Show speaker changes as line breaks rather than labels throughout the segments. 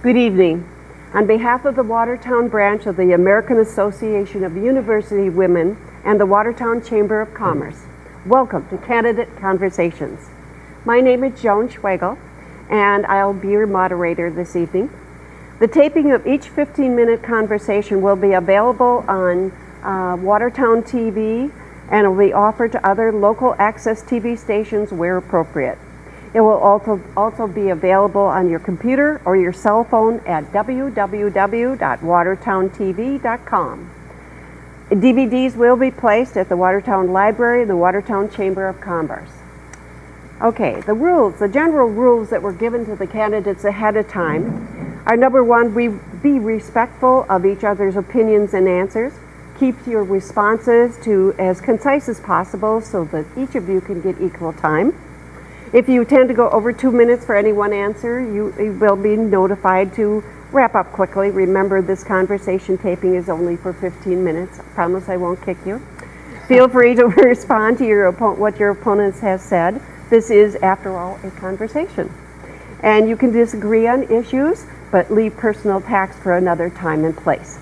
Good evening. On behalf of the Watertown branch of the American Association of University Women and the Watertown Chamber of Commerce, welcome to Candidate Conversations. My name is Joan Schwegel, and I'll be your moderator this evening. The taping of each 15-minute conversation will be available on Watertown TV, and it will be offered to other local access TV stations where appropriate. It will also be available on your computer or your cell phone at www.watertowntv.com. DVDs will be placed at the Watertown Library and the Watertown Chamber of Commerce. Okay, the general rules that were given to the candidates ahead of time are: number one, be respectful of each other's opinions and answers. Keep your responses to as concise as possible so that each of you can get equal time. If you tend to go over 2 minutes for any one answer, you will be notified to wrap up quickly. Remember, this conversation taping is only for 15 minutes. I promise I won't kick you. Feel free to respond to what your opponents have said. This is, after all, a conversation. And you can disagree on issues, but leave personal attacks for another time and place.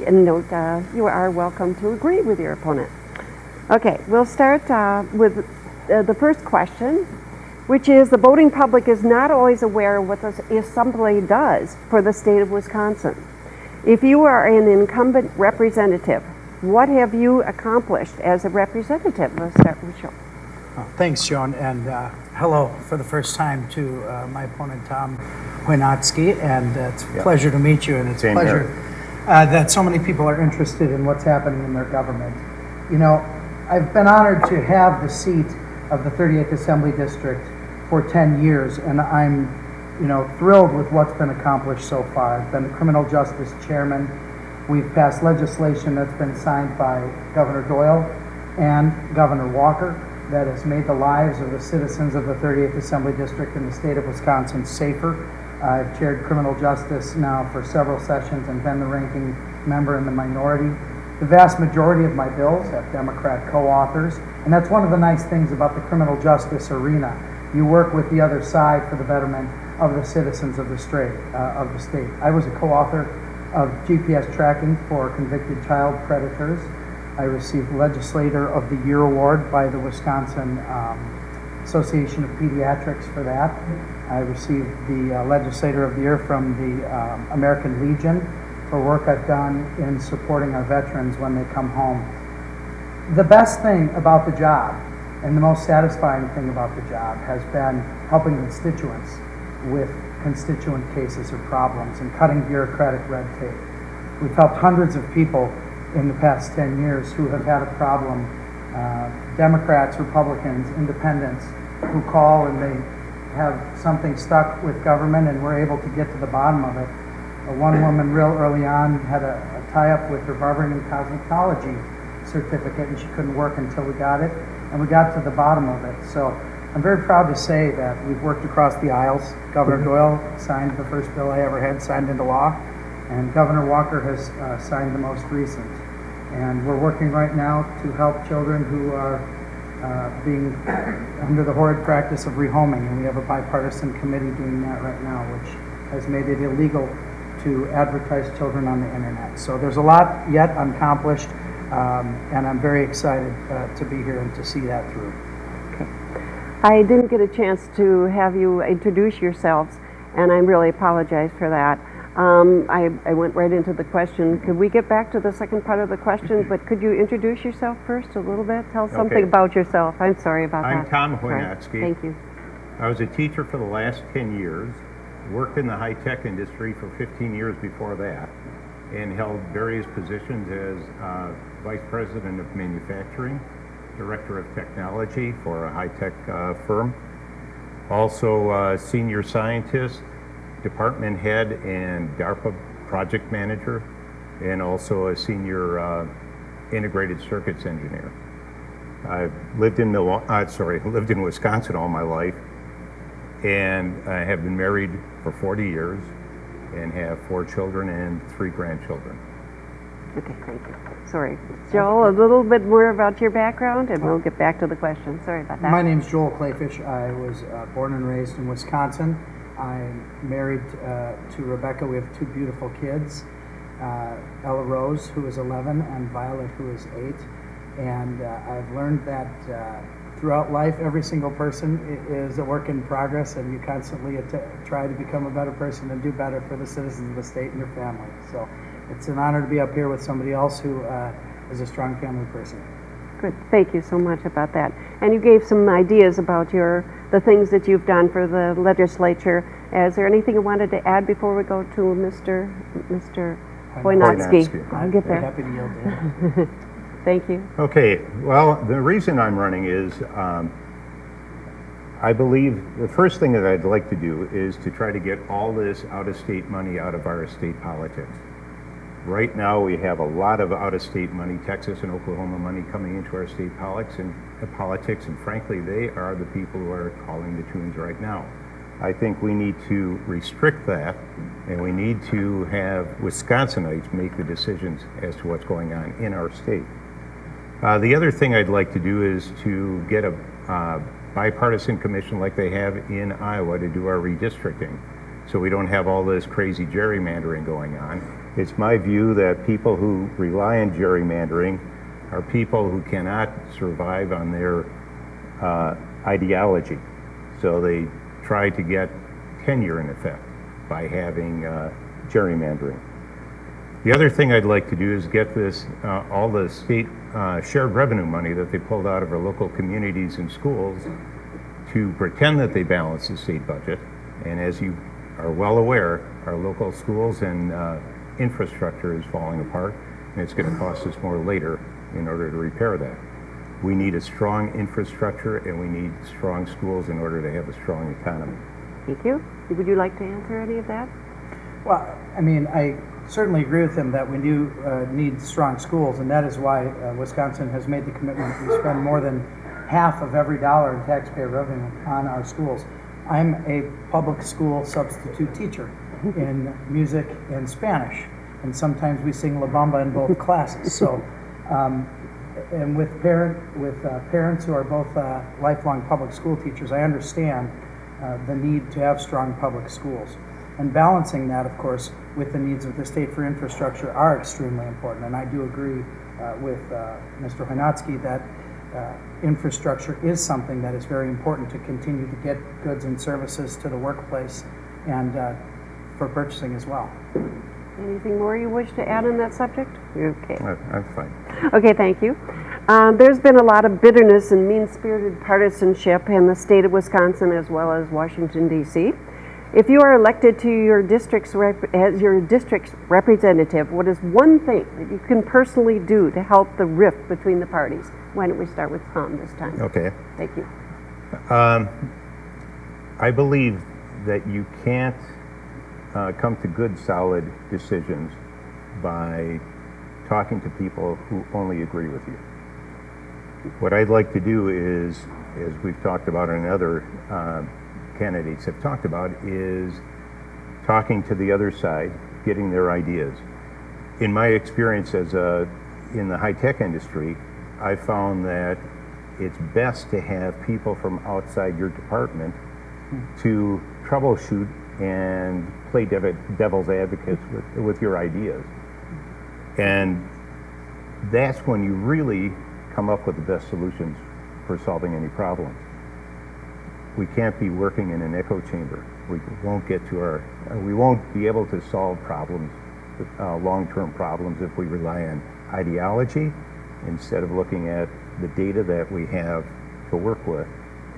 And note, you are welcome to agree with your opponent. Okay, we'll start with the first question, which is: the voting public is not always aware of what the Assembly does for the state of Wisconsin. If you are an incumbent representative, what have you accomplished as a representative? Let's start with Joe.
Thanks, Joan, and hello for the first time to my opponent, Tom Chojnacki, and it's a pleasure to meet you, and it's a pleasure that so many people are interested in what's happening in their government. You know, I've been honored to have the seat of the 38th Assembly District for 10 years, and I'm, thrilled with what's been accomplished so far. I've been the Criminal Justice Chairman. We've passed legislation that's been signed by Governor Doyle and Governor Walker that has made the lives of the citizens of the 38th Assembly District in the state of Wisconsin safer. I've chaired criminal justice now for several sessions and been the ranking member in the minority. The vast majority of my bills have Democrat co-authors, and that's one of the nice things about the criminal justice arena. You work with the other side for the betterment of the citizens of the state. I was a co-author of GPS tracking for convicted child predators. I received Legislator of the Year award by the Wisconsin Association of Pediatrics for that. I received the Legislator of the Year from the American Legion for work I've done in supporting our veterans when they come home. The best thing about the job, and the most satisfying thing about the job, has been helping constituents with constituent cases or problems and cutting bureaucratic red tape. We've helped hundreds of people in the past 10 years who have had a problem, Democrats, Republicans, independents, who call and they have something stuck with government and we're able to get to the bottom of it. One woman real early on had a tie-up with her barbering and cosmetology certificate, and she couldn't work until we got it, and we got to the bottom of it. So I'm very proud to say that we've worked across the aisles. Governor Doyle signed the first bill I ever had signed into law, and Governor Walker has signed the most recent. And we're working right now to help children who are being under the horrid practice of rehoming, and we have a bipartisan committee doing that right now, which has made it illegal to advertise children on the internet. So there's a lot yet unaccomplished, and I'm very excited to be here and to see that through.
Okay. I didn't get a chance to have you introduce yourselves, and I really apologize for that. I went right into the question. Could we get back to the second part of the question? But could you introduce yourself first a little bit? Tell us something about yourself. I'm sorry about that.
I'm Tom Chojnacki.
Thank you.
I was a teacher for the last 10 years, worked in the high-tech industry for 15 years before that, and held various positions as Vice President of Manufacturing, Director of Technology for a high-tech firm, also Senior Scientist, Department Head and DARPA Project Manager, and also a Senior Integrated Circuits Engineer. I've lived in Wisconsin all my life, and I have been married for 40 years and have 4 children and 3 grandchildren.
Okay, thank you. Sorry. Joel, a little bit more about your background, and we'll get back to the question. Sorry about that.
My name's Joel Kleefisch. I was born and raised in Wisconsin. I'm married to Rebecca. We have two beautiful kids, Ella Rose, who is 11, and Violet, who is 8. And I've learned that throughout life, every single person is a work in progress, and you constantly try to become a better person and do better for the citizens of the state and your family. So it's an honor to be up here with somebody else who is a strong family person.
Good. Thank you so much about that. And you gave some ideas about the things that you've done for the legislature. Is there anything you wanted to add before we go to Mr. Chojnacki? I'll get there.
Happy to yield to him.
Thank you.
Okay, well, the reason I'm running is I believe the first thing that I'd like to do is to try to get all this out-of-state money out of our state politics. Right now, we have a lot of out-of-state money, Texas and Oklahoma money coming into our state politics, and frankly, they are the people who are calling the tunes right now. I think we need to restrict that, and we need to have Wisconsinites make the decisions as to what's going on in our state. The other thing I'd like to do is to get a bipartisan commission like they have in Iowa to do our redistricting, so we don't have all this crazy gerrymandering going on. It's my view that people who rely on gerrymandering are people who cannot survive on their ideology. So they try to get tenure in effect by having gerrymandering. The other thing I'd like to do is get this, all the state shared revenue money that they pulled out of our local communities and schools to pretend that they balance the state budget. And as you are well aware, our local schools and infrastructure is falling apart, and it's going to cost us more later in order to repair that. We need a strong infrastructure, and we need strong schools in order to have a strong economy.
Thank you. Would you like to answer any of that?
Well, I mean, I certainly agree with him that we do need strong schools, and that is why Wisconsin has made the commitment to spend more than half of every dollar in taxpayer revenue on our schools. I'm a public school substitute teacher in music and Spanish, and sometimes we sing La Bamba in both classes. So, and with parents who are both lifelong public school teachers, I understand the need to have strong public schools. And balancing that, of course, with the needs of the state for infrastructure are extremely important. And I do agree with Mr. Chojnacki that infrastructure is something that is very important to continue to get goods and services to the workplace and for purchasing as well.
Anything more you wish to add on that subject? Okay.
I'm fine.
Okay, thank you. There's been a lot of bitterness and mean-spirited partisanship in the state of Wisconsin as well as Washington, D.C. If you are elected to your district's as your district's representative, what is one thing that you can personally do to help the rift between the parties? Why don't we start with Tom this time?
Okay.
Thank you.
I believe that you can't come to good, solid decisions by talking to people who only agree with you. What I'd like to do is, as we've talked about and other candidates have talked about, is talking to the other side, getting their ideas. In my experience as in the high-tech industry, I found that it's best to have people from outside your department to troubleshoot and play devil's advocates with your ideas. And that's when you really come up with the best solutions for solving any problems. We can't be working in an echo chamber. We won't get to we won't be able to solve problems, long-term problems, if we rely on ideology instead of looking at the data that we have to work with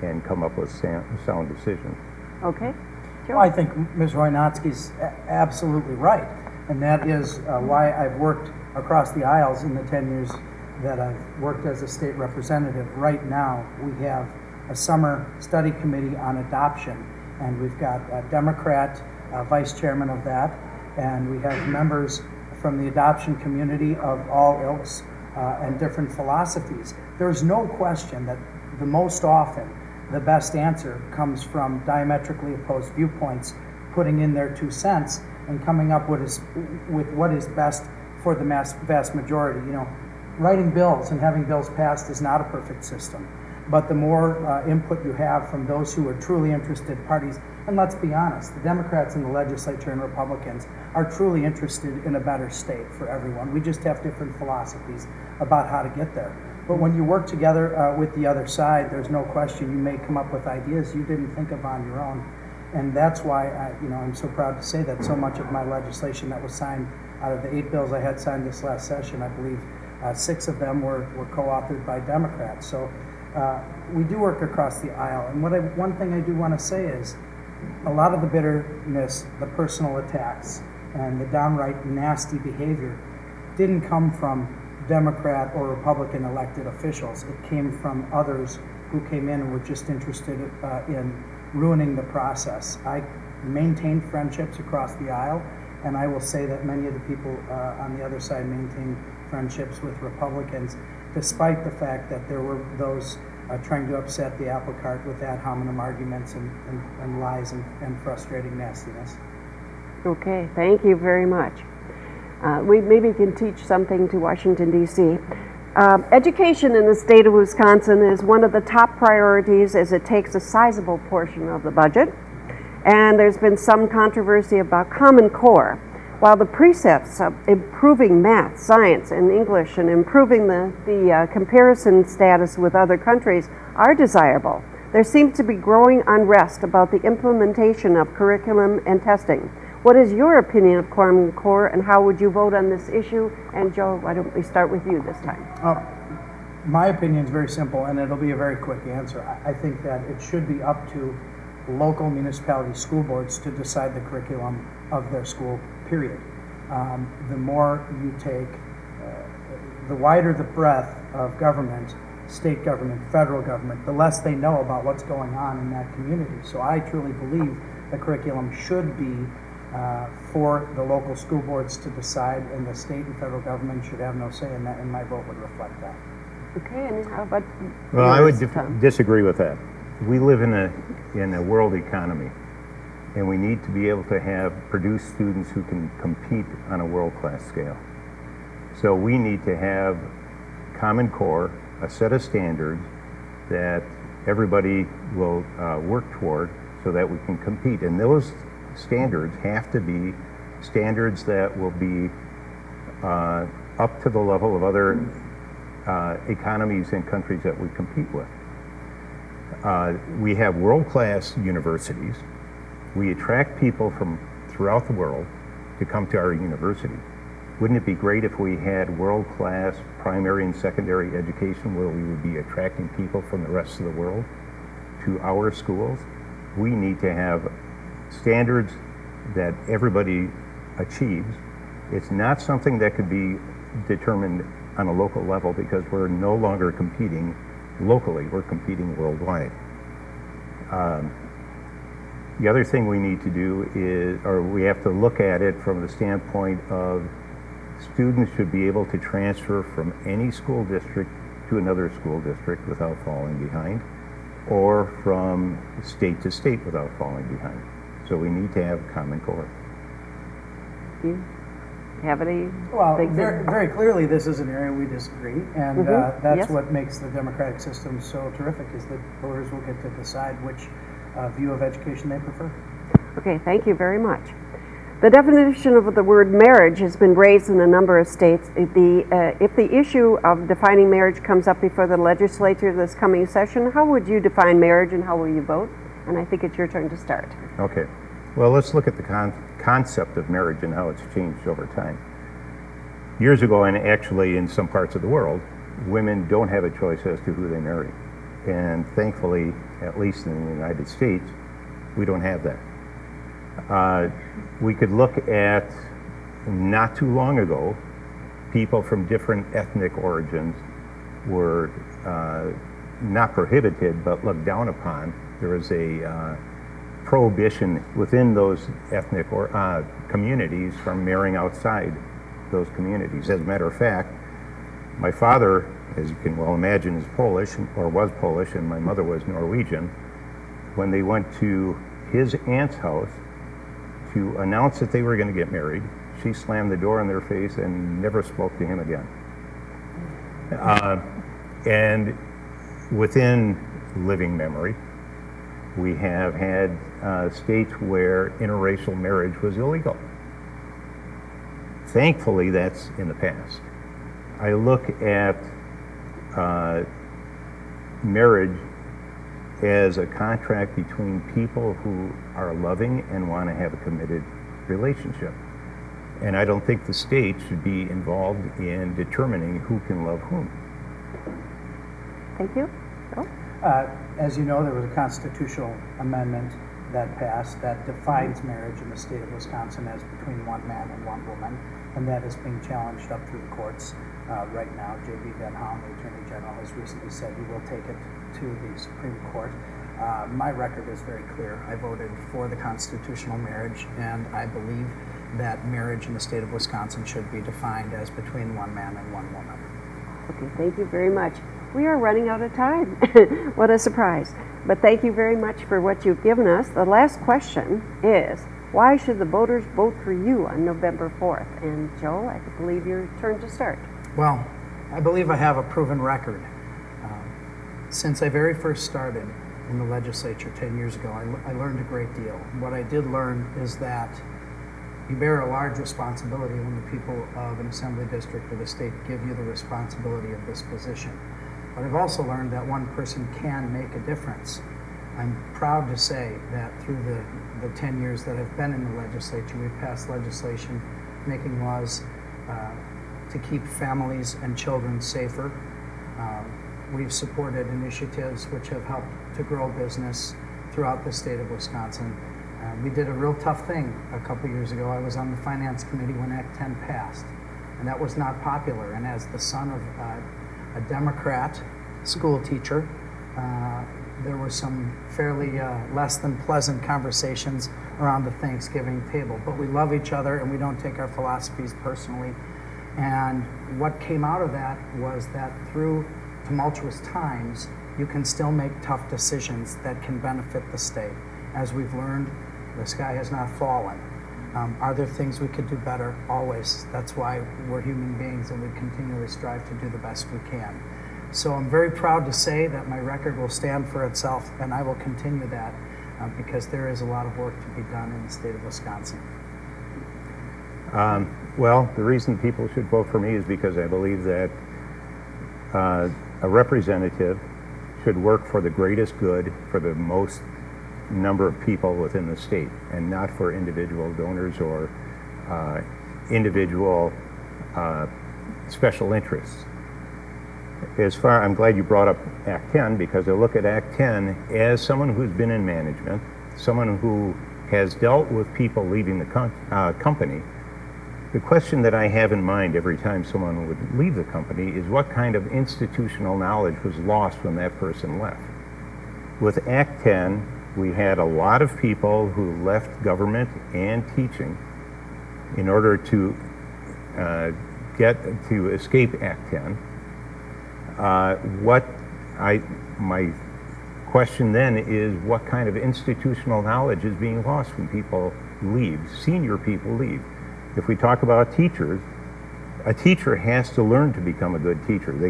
and come up with sound decisions.
Okay. Joe?
Well, I think Ms. Chojnacki's absolutely right, and that is why I've worked across the aisles in the 10 years that I've worked as a state representative. Right now, we have a summer study committee on adoption, and we've got a Democrat vice chairman of that, and we have members from the adoption community of all ilks and different philosophies. There's no question that the most often the best answer comes from diametrically opposed viewpoints putting in their 2 cents and coming up with what is best for the vast majority. You know, writing bills and having bills passed is not a perfect system. But the more input you have from those who are truly interested parties, And let's be honest, the Democrats in the legislature and Republicans are truly interested in a better state for everyone. We just have different philosophies about how to get there. But when you work together with the other side, there's no question you may come up with ideas you didn't think of on your own. And that's why I'm so proud to say that so much of my legislation that was signed, out of the 8 bills I had signed this last session, I believe 6 of them were co-authored by Democrats. So we do work across the aisle. And one thing I do want to say is a lot of the bitterness, the personal attacks, and the downright nasty behavior didn't come from Democrat or Republican elected officials. It came from others who came in and were just interested in ruining the process. I maintained friendships across the aisle, and I will say that many of the people on the other side maintained friendships with Republicans, despite the fact that there were those trying to upset the apple cart with ad hominem arguments and lies and frustrating nastiness.
Okay, thank you very much. We maybe can teach something to Washington, D.C. Education in the state of Wisconsin is one of the top priorities as it takes a sizable portion of the budget. And there's been some controversy about Common Core. While the precepts of improving math, science, and English and improving the comparison status with other countries are desirable, there seems to be growing unrest about the implementation of curriculum and testing. What is your opinion of Common Core, and how would you vote on this issue? And Joe, why don't we start with you this time?
My opinion is very simple, and it'll be a very quick answer. I think that it should be up to local municipality school boards to decide the curriculum of their school, period. The more you take, the wider the breadth of government, state government, federal government, the less they know about what's going on in that community. So I truly believe the curriculum should be for the local school boards to decide, and the state and federal government should have no say in that, and my vote would reflect that.
Okay, and how about
Well, I would
Tom?
disagree with that. We live in a world economy, and we need to be able to produce students who can compete on a world-class scale. So we need to have Common Core, a set of standards that everybody will work toward so that we can compete. And those standards have to be standards that will be up to the level of other economies and countries that we compete with. We have world-class universities. We attract people from throughout the world to come to our university. Wouldn't it be great if we had world-class primary and secondary education where we would be attracting people from the rest of the world to our schools? We need to have standards that everybody achieves. It's not something that could be determined on a local level, because we're no longer competing locally, we're competing worldwide. The other thing we need to do is, or we have to look at it from the standpoint of students should be able to transfer from any school district to another school district without falling behind, or from state to state without falling behind. So we need to have Common Core.
You have any?
Well, very clearly this is an area we disagree, and that's
Yes.
what makes the democratic system so terrific, is that voters will get to decide which view of education they prefer.
Okay, thank you very much. The definition of the word marriage has been raised in a number of states. If the issue of defining marriage comes up before the legislature this coming session, how would you define marriage and how will you vote? And I think it's your turn to start.
Okay. Well, let's look at the concept of marriage and how it's changed over time. Years ago, and actually in some parts of the world, women don't have a choice as to who they marry. And thankfully, at least in the United States, we don't have that. We could look at, not too long ago, people from different ethnic origins were not prohibited, but looked down upon. There was a prohibition within those ethnic communities from marrying outside those communities. As a matter of fact, my father, as you can well imagine, is Polish, or was Polish, and my mother was Norwegian. When they went to his aunt's house to announce that they were going to get married, she slammed the door in their face and never spoke to him again. And within living memory, We have had states where interracial marriage was illegal. Thankfully, that's in the past. I look at marriage as a contract between people who are loving and want to have a committed relationship. And I don't think the state should be involved in determining who can love whom.
Thank you. Bill?
As you know, there was a constitutional amendment that passed that defines marriage in the state of Wisconsin as between one man and one woman, and that is being challenged up through the courts right now. J.B. Van Haan, the Attorney General, has recently said he will take it to the Supreme Court. My record is very clear. I voted for the constitutional marriage, and I believe that marriage in the state of Wisconsin should be defined as between one man and one woman.
Okay, thank you very much. We are running out of time. What a surprise. But thank you very much for what you've given us. The last question is, why should the voters vote for you on November 4th? And Joe, I believe your turn to start.
Well, I believe I have a proven record. Since I very first started in the legislature 10 years ago, I learned a great deal. What I did learn is that you bear a large responsibility when the people of an assembly district or the state give you the responsibility of this position. But I've also learned that one person can make a difference. I'm proud to say that through the 10 years that I've been in the legislature, we've passed legislation making laws to keep families and children safer. We've supported initiatives which have helped to grow business throughout the state of Wisconsin. We did a real tough thing a couple years ago. I was on the Finance Committee when Act 10 passed, and that was not popular. And as the son of a Democrat school teacher, there were some fairly less than pleasant conversations around the Thanksgiving table. But we love each other and we don't take our philosophies personally. And what came out of that was that through tumultuous times, you can still make tough decisions that can benefit the state. As we've learned, the sky has not fallen. Are there things we could do better? Always. That's why we're human beings and we continually strive to do the best we can. So I'm very proud to say that my record will stand for itself, and I will continue that because there is a lot of work to be done in the state of Wisconsin.
Well, the reason people should vote for me is because I believe that a representative should work for the greatest good for the most number of people within the state, and not for individual donors or individual special interests. I'm glad you brought up Act 10, because I look at Act 10 as someone who's been in management, someone who has dealt with people leaving the company. The question that I have in mind every time someone would leave the company is what kind of institutional knowledge was lost when that person left. With Act 10, we had a lot of people who left government and teaching in order to escape Act 10. My question then is, what kind of institutional knowledge is being lost when people leave, senior people leave? If we talk about teachers, a teacher has to learn to become a good teacher. They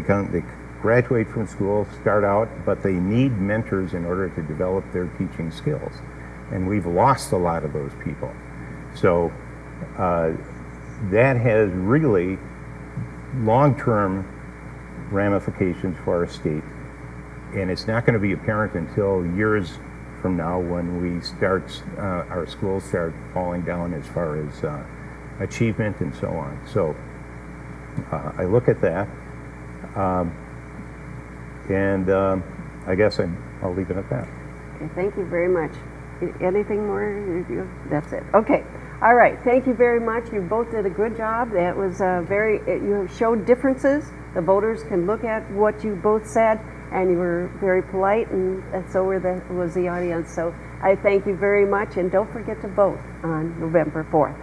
graduate from school, start out, but they need mentors in order to develop their teaching skills. And we've lost a lot of those people. So that has really long-term ramifications for our state. And it's not going to be apparent until years from now when our schools start falling down as far as achievement and so on. So I look at that. I guess I'll leave it at that.
Okay, thank you very much. Anything more? That's it. Okay. All right. Thank you very much. You both did a good job. That was you showed differences. The voters can look at what you both said, and you were very polite, and so was the audience. So I thank you very much, and don't forget to vote on November 4th.